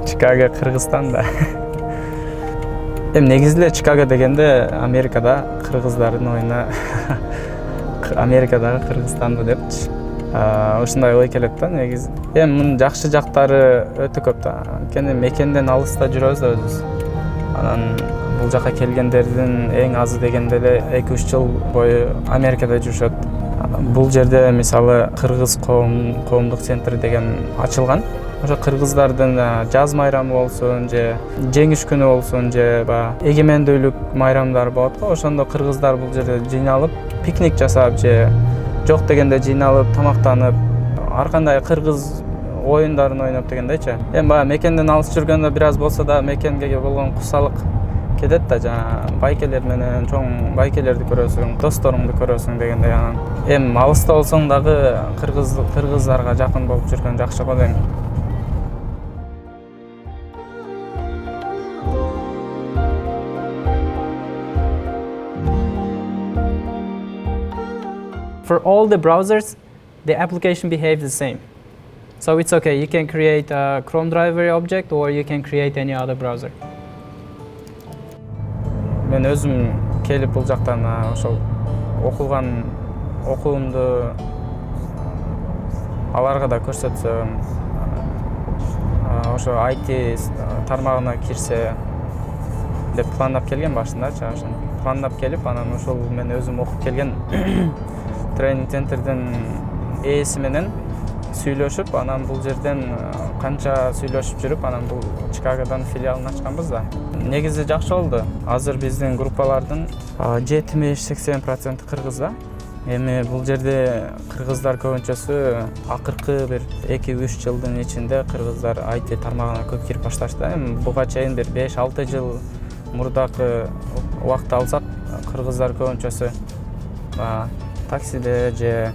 Чикаго Кыргызстан да. Негизи эле Чикаго дегенде Америкада кыргыздардын оюна Америкадагы Кыргызстанды депчи. Ушундай ой келет да негизи. Мунун жакшы жактары өтө көп да. Анткени мекенден алыста жүрөбүз да өзүбүз. Анан бул жака келгендердин эң азы дегенде эле 2-3 жыл бою Америкада жүрүшөт. Бул жерде мисалы кыргыз коомдук центри деген ачылган. Ошо кыргыздардын жаз майрамы болсун же жеңиш күнү болсун же эгемендүүлүк майрамдары болот го. Ошондо кыргыздар бул жерде жыйналып пикник жасап же жок дегенде жыйналып тамактанып ар кандай кыргыз оюндарын ойноп дегендейчи. Баягы мекенден алыс жүргөндө бир аз болсо да мекенге болгон кусалык кетет да, жана байкелер менен чоң байкелерди көрөсүң, досторуңду көрөсүң дегендей. Анан алыста болсоң дагы кыргыздарга жакын болуп жүргөн жакшы го дейм. For all the browsers, the application behaves the same. So it's okay, you can create a Chrome driver object or you can create any other browser. Мен өзүм келип бул жактан ошол окуган окуумду аларга да көрсөтсөм, ошо IT тармагына кирсе деп пландап келген башындачы. Ошон пландап келип, анан ошол мен өзүм окуп келген тренинг центрдин ээси менен сүйлөшүп, анан бул жерден канча сүйлөшүп жүрүп, анан бул Чикагодон филиалын ачканбыз да. Негизи жакшы болду. Азыр биздин группалардын 70-80% кыргыз да. Эми бул жерде кыргыздар көбүнчөсү акыркы бир 2-3 жылдын ичинде кыргыздар IT тармагына көп кирип башташты. Эми буга чейин бир 5-6 жыл мурдакы убакытты алсак, кыргыздар көбүнчөсү таксиде же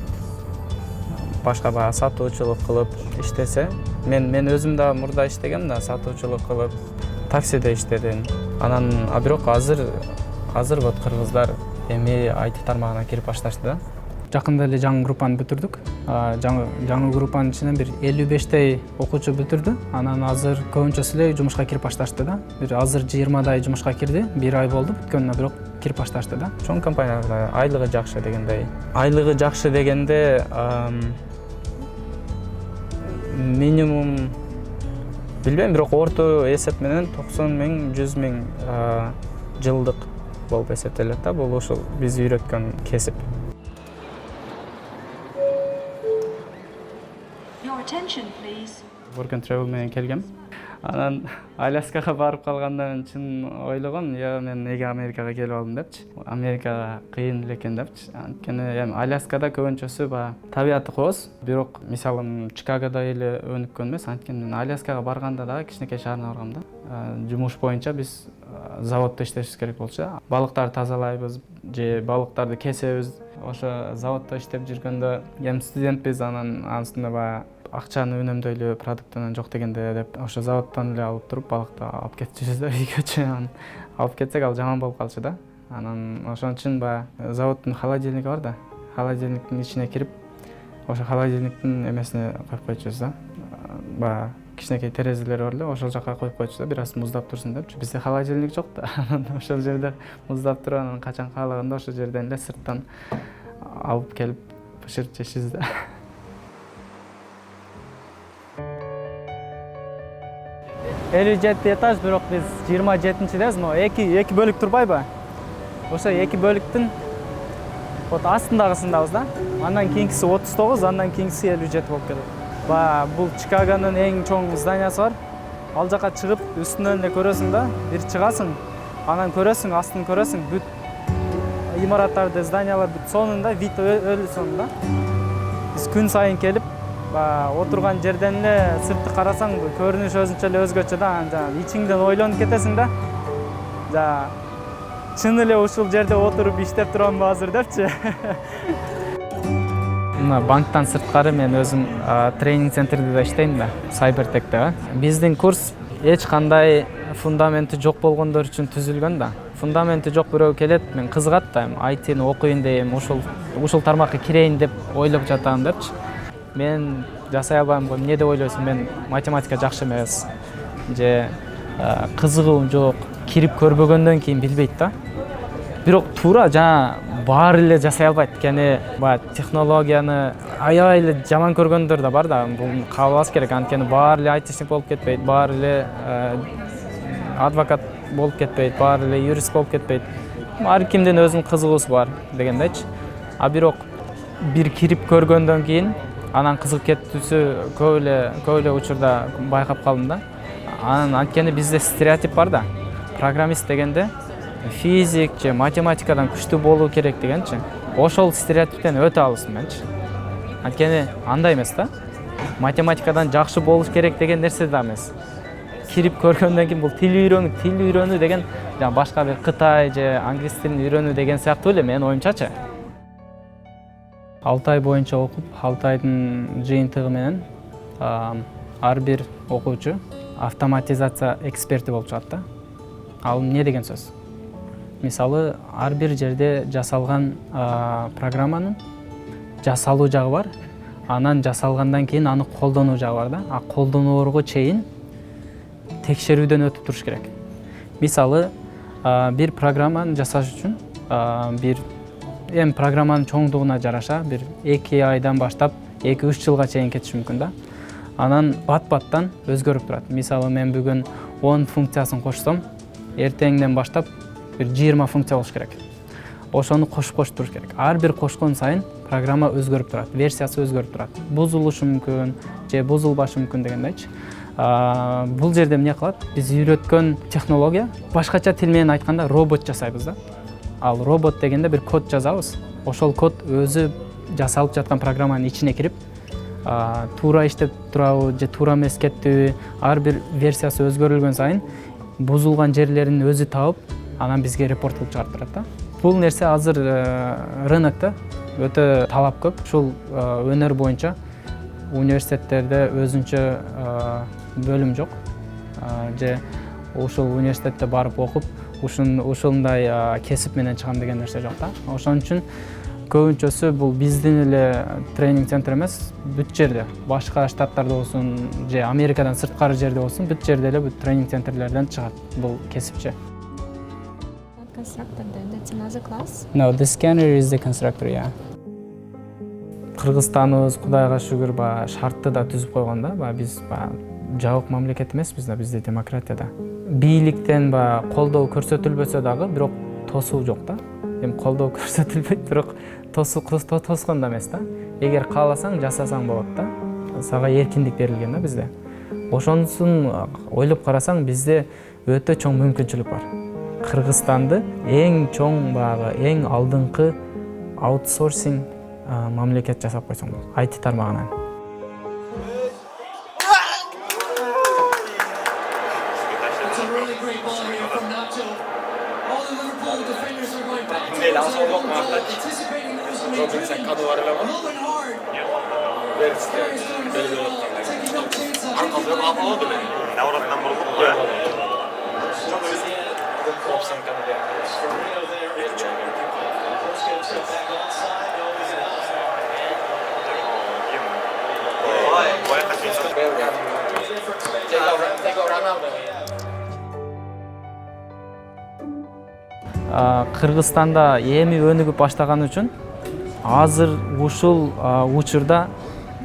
башка сатуучулук кылып иштесе, мен өзүм да мурда иштегем да, сатуучулук кылып таксиде иштедим. Анан бирок азыр вот кыргыздар эми IT тармагына кирип башташты да. Жакында эле жаңы группаны бүтүрдүк. Жаңы группанын ичинен бир 55 окуучу бүтүрдү. Анан азыр көбүнчөсү эле жумушка кирип башташты да. Азыр 20 жумушка кирди. 1 ай болду бүткөнүнө, бирок кирип башташты да. Чоң компанияларда айлыгы жакшы дегендей. Айлыгы жакшы дегенде минимум билбейм, бирок орто эсеп менен 90 000, 100 000 жылдык болуп эсептелет да. Бул ушул биз үйрөткөн кесип. Work and Travel менен келгем. Анан Аляскага барып калгандан чын ойлогом, мен неге Америкага келип алдым депчи. Америка кыйын экен депчи. Анткени Аляскада көбүнчөсү табияты кооз, бирок мисалы Чикагода эле өнүккөн эмес. Анткени мен Аляскага барганда дагы кичинекей шаарына баргам да. Жумуш боюнча биз заводдо иштешибиз керек болчу. Балыктарды тазалайбыз же балыктарды кесебиз. Ошо заводдо иштеп жүргөндө студентпиз, анан астында акчаны үнөмдөйлү продуктунан жок дегенде деп ошо заводдон эле алып туруп балыкты алып кетчүбүз да үйгөчү. Алып кетсек ал жаман болуп калчу да. Анан ошон үчүн заводдун холодильниги бар да. Холодильниктин ичине кирип, ошо холодильниктин эмесине коюп койчубуз да. Кичинекей терезелери бар эле, ошол жака коюп койчубуз да, бир аз муздап турсун депчи. Бизде холодильник жок да. Анан ошол жерде муздап туруп, анан качан каалаганда ошол жерден эле сырттан алып келип бышырып жешибиз да. 57 этаж, бирок биз 27-чидебиз, но эки бөлүк турбайбы? Ошо эки бөлүктүн вот астындагысындабыз да. Андан кийинкиси 39, андан кийинкиси 57 болуп келет. Бул Чикагонун эң чоң зданиясы бар. Ал жака чыгып, үстүнөн эле көрөсүң да, бир чыгасың, анан көрөсүң, астын көрөсүң, бүт имараттарды, зданиялар бүт сонунда, вид өлү сонунда. Биз күн сайын келип, отурган жерден эле сыртты карасаң, көрүнүш өзүнчө эле өзгөчө да. Ичиңден ойлонуп кетесиң да. Чын эле ушул жерде отуруп иштеп турамбы азыр депчи. Мына банктан сырткары мен өзүм тренинг центрде да иштейм да, Cybertech'те. Биздин курс эч кандай фундаменти жок болгондор үчүн түзүлгөн да. Фундаменти жок бирөө келет, мен кызыгат да, IT-ни окуйн дейм, ушул тармакка кирейин деп ойлоп жатам депчи. Мен жасай албайм го, эмне деп ойлойсуң? Мен математика жакшы эмес. же кызыгуум жок, кирип көрбөгөндөн кийин билбейт да. Бирок туура жана баары эле жасай албайт. Анткени баягы технологияны аябай эле жаман көргөндөр да бар да. Бул кабылбаш керек. Анткени баары эле айтишник болуп кетпейт, баары эле адвокат болуп кетпейт, баары эле юрист болуп кетпейт. Ар кимдин өзүнүн кызыгуусу бар дегендейчи. А бирок бир кирип көргөндөн кийин анан кызыгып кетүүсү көп эле учурда байкап калдым да. Анткени бизде стереотип бар да. Программист дегенде физик же математикадан күчтүү болуу керек дегенчи. Ошол стереотиптен өтө алысмын менчи. Анткени андай эмес да. Математикадан жакшы болуш керек деген нерсе да эмес. Кирип көргөндөн кийин бул тил үйрөнүү деген жана башка бир Кытай же англис тилин үйрөнүү деген сыяктуу эле менин оюмчачы. 6 ай боюнча окуп, 6 айдын жыйынтыгы менен ар бир окуучу автоматизация эксперти болуп чыгат да. Ал эмне деген сөз? Мисалы, ар бир жерде жасалган программанын жасалуу жагы бар, анан жасалгандан кийин аны колдонуу жагы бар да. А колдоноорго чейин текшерүүдөн өтүп туруш керек. Мисалы, бир программаны жасаш үчүн бир программанын чоңдугуна жараша бир 2 айдан баштап 2-3 жылга чейин кетиши мүмкүн да. Анан бат-баттан өзгөрүп турат. Мисалы, мен бүгүн 10 функциясын кошсом, эртеңден баштап бир 20 функция болуш керек. Ошону кошуп туруш керек. Ар бир кошкон сайын программа өзгөрүп турат, версиясы өзгөрүп турат. Бузулушу мүмкүн же бузулбашы мүмкүн дегендейчи. Бул жерде эмне кылат? Биз үйрөткөн технология башкача тил менен айтканда робот жасайбыз да. Ал робот дегенде бир код жазабыз. Ошол код өзү жасалып жаткан программанын ичине кирип, туура иштеп турабы же туура эмес кетиби, ар бир версиясы өзгөрүлгөн сайын бузулган жерлерин өзү табып, анан бизге репорт кылып чыгарып турат да. Бул нерсе азыр рынокто өтө талап көп. Ушул өнөр боюнча университеттерде өзүнчө бөлүм жок. Же ушул университетте барып окуп, ушундай кесип менен чыгам деген нерсе жок да. Ошон үчүн көбүнчөсү бул биздин эле тренинг центр эмес, бүт жерде, башка штаттарда болсун же Америкадан сырткары жерде болсун, бүт жерде эле бүт тренинг центрлерден чыгат бул кесипчи. Constructor then, that's another class? No, the scanner is the constructor, yeah. Кыргызстаныбыз Кудайга шүгүр шартты да түзүп койгон да. Биз жабык мамлекет эмеспиз да, бизде демократияда. Бийликтен колдоо көрсөтүлбөсө дагы, бирок тосуу жок да. Эми колдоо көрсөтүлбөйт, бирок тоскон да эмес да. Эгер кааласаң, жасасаң болот да. Сага эркиндик берилген да бизде. Ошонусун ойлоп карасаң, бизде өтө чоң мүмкүнчүлүк бар. Кыргызстанды эң чоң эң алдыңкы аутсорсинг мамлекет жасап койсоң болот. IT тармагынан. Кыргызстанда эми өнүгүп баштаган үчүн азыр ушул учурда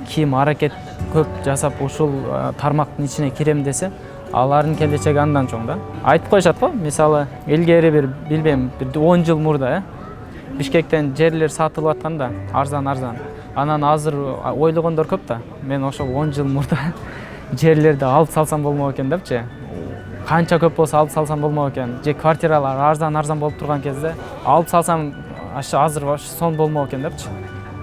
ким аракет көп жасап ушул тармактын ичине кирем десе, алардын келечеги андан чоң да. Айтып коюшат го, мисалы, илгери билбейм, 10 жыл мурда Бишкектен жерлер сатылып атканда арзан. Анан азыр ойлогондор көп да. Мен ошо 10 жыл мурда жерлерди алып салсам болмок экен депчи. Канча көп болсо алып салсам болмок экен. Же квартиралар арзан болуп турган кезде алып салсам азыр сон болмок экен депчи.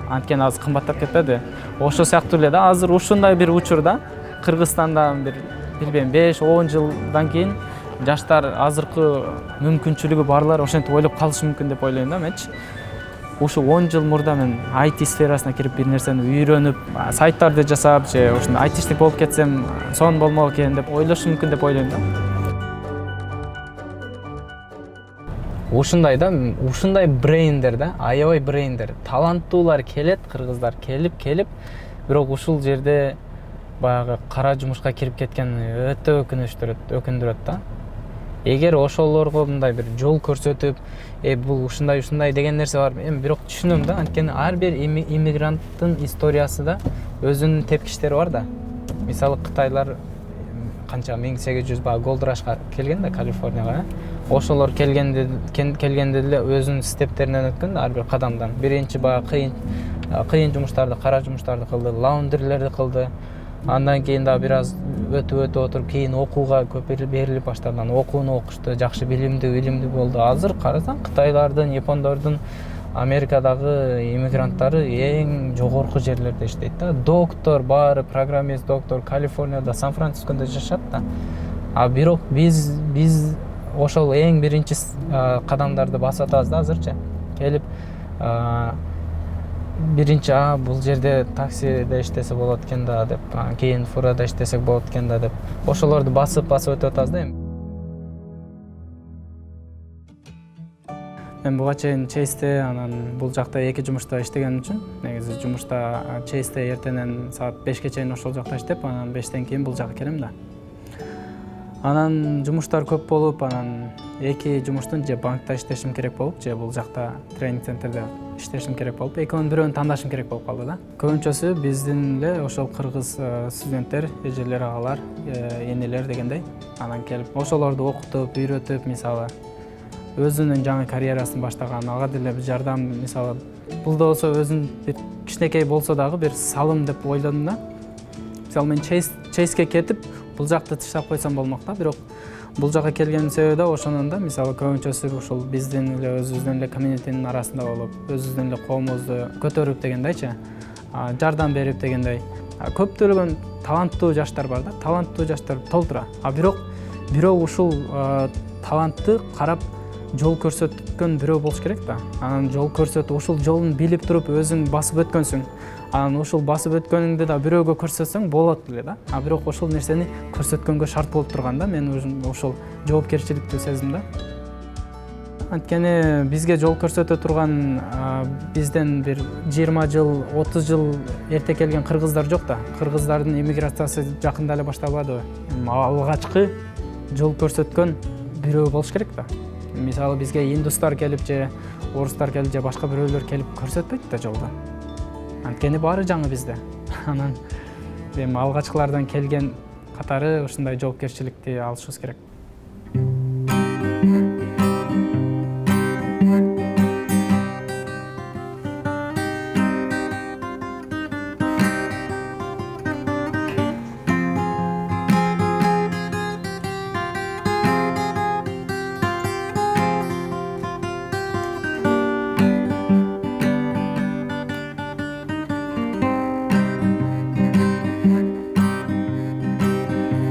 Анткени азыр кымбаттап кетпеди. Ошо сыяктуу эле да, азыр ушундай бир учурда Кыргызстанда бир билбейм 5-10 жылдан кийин жаштар азыркы мүмкүнчүлүгү барлар ошентип ойлоп калышы мүмкүн деп ойлойм да менчи. Ушу 10 жыл мурда мен IT сферасына кирип бир нерсени үйрөнүп, сайттарды жасап, же ушундай айтишник болуп кетсем сон болмок экен деп ойлошу мүмкүн деп ойлойм да. Ушундай брейндер да, аябай брейндер, таланттуулар келет, кыргыздар келип, бирок ушул жерде баягы кара жумушка кирип кеткен өтө өкүндүрөт да. Эгер ошолорго мындай бир жол көрсөтүп, бул ушундай деген нерсе бар. Эми бирок түшүнөм да, анткени ар бир иммигранттын историясында өзүнүн тепкичтери бар да. Мисалы Кытайлар канча 1800 Gold Rush'ка келген да, Калифорнияга. Ошолор келгенде деле өзүнүн стептеринен өткөн да, ар бир кадамдан. Биринчи баягы кыйын жумуштарды, кара жумуштарды кылды, лаундерлерди кылды. Андан кийин да бир аз өтүп отуруп, кийин окууга көп берилип баштады. Окууну окушту, жакшы билимдүү болду. Азыр карасаң, Кытайлардын, Япондордун Америкадагы иммигранттары эң жогорку жерлерде иштейт да. Доктор баары, программист, доктор Калифорнияда, Сан-Францискода жашат да. Бирок биз ошол эң биринчи кадамдарды басып атабыз да азырчы. Келип биринчи бул жерде таксиде иштесе болот экен да деп, кийин фурада иштесек болот экен да деп, ошолорду басып өтүп атабыз да. Мен буга чейин Чейсте, анан бул жакта 2 жумушта иштегеним үчүн, негизи жумушта Чейсте эртенен саат 5ке чейин ошол жакта иштеп, анан 5тен кийин бул жака келем да. Анан жумуштар көп болуп, анан 2 жумуштун же банкта иштешим керек болуп, же бул жакта тренинг центрде иштешим керек болуп, экөөнүн бирөөнү тандашым керек болуп калды да. Көбүнчөсү биздин эле ошол кыргыз студенттер, эжелер, агалар, энелер дегендей, анан келип ошолорду окутуп, үйрөтүп, мисалы өзүнүн жаңы карьерасын баштаган, ага деле жардам, мисалы бул да болсо өзүн бир кичинекей болсо дагы бир салым деп ойлодум да. Мисалы мен Чейске кетип, бул жакты таштап койсом болмок да, бирок бул жака келгенин себеби да ошонун да, мисалы көбүнчөсү ушул биздин эле өзүбүздүн эле комьюнитинин арасында болуп, өзүбүздүн эле коомубузду көтөрүп дегендейчи, жардам берип дегендей. Көптөгөн таланттуу жаштар бар да, таланттуу жаштар толтура. Бирок ушул талантты карап жол көрсөткөн бирөө болуш керек да. Анан жол көрсөтүп, ушул жолун билип туруп өзүң басып өткөнсүң. Анан ушул басып өткөнүңдү да бирөөгө көрсөтсөң болот эле да. Бирок ошол нерсени көрсөткөнгө шарт болуп турган да, мен ошол жоопкерчиликтүү сездим да. Анткени бизге жол көрсөтө турган бизден бир 20 жыл, 30 жыл эрте келген кыргыздар жок да. Кыргыздардын иммиграциясы жакында эле башталбадыбы? Алгачкы жол көрсөткөн бирөө болуш керек да. Мисалы бизге индустар келип же орустар келип же башка бирөөлөр келип көрсөтпөйт да жолду. Анткени баары жаңы бизде. Анан эми алгачкылардан келген катары ушундай жоопкерчиликти алышыбыз керек.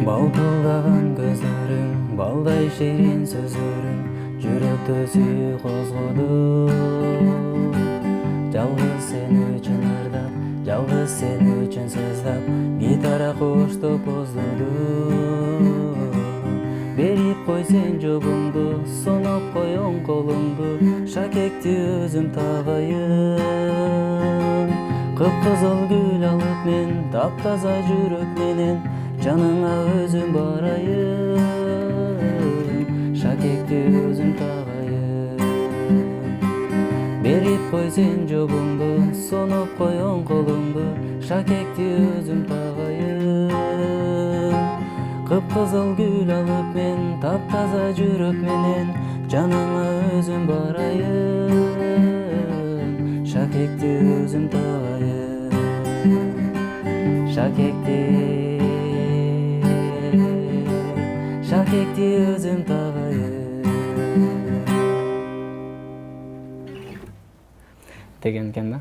Балкылдаган көзлөрүң, балдай ширин сөзлөрүң, жүрөктө сүйүү козгоду. Жалгыз сен үчүн ырдап, жалгыз сен үчүн сыздап, гитара коштоп оздоду. Берип кой сен жобуңду, соноп кой оң колуңду, шакекти өзүм тагайын. Кып-кызыл гүл алып мен, таптаза жүрөк менен, жаныңа өзүм барайын, шакекти өзүм тагайын. Берип кой сен жобуңду, соноп кой оң колуңду, шакекти өзүм тагайын. Кып-кызыл гүл алып мен, таптаза жүрөк менен, жаныңа өзүм барайын, шакекти өзүм тагайын, шакекти өзүм тагайын Деген экен да.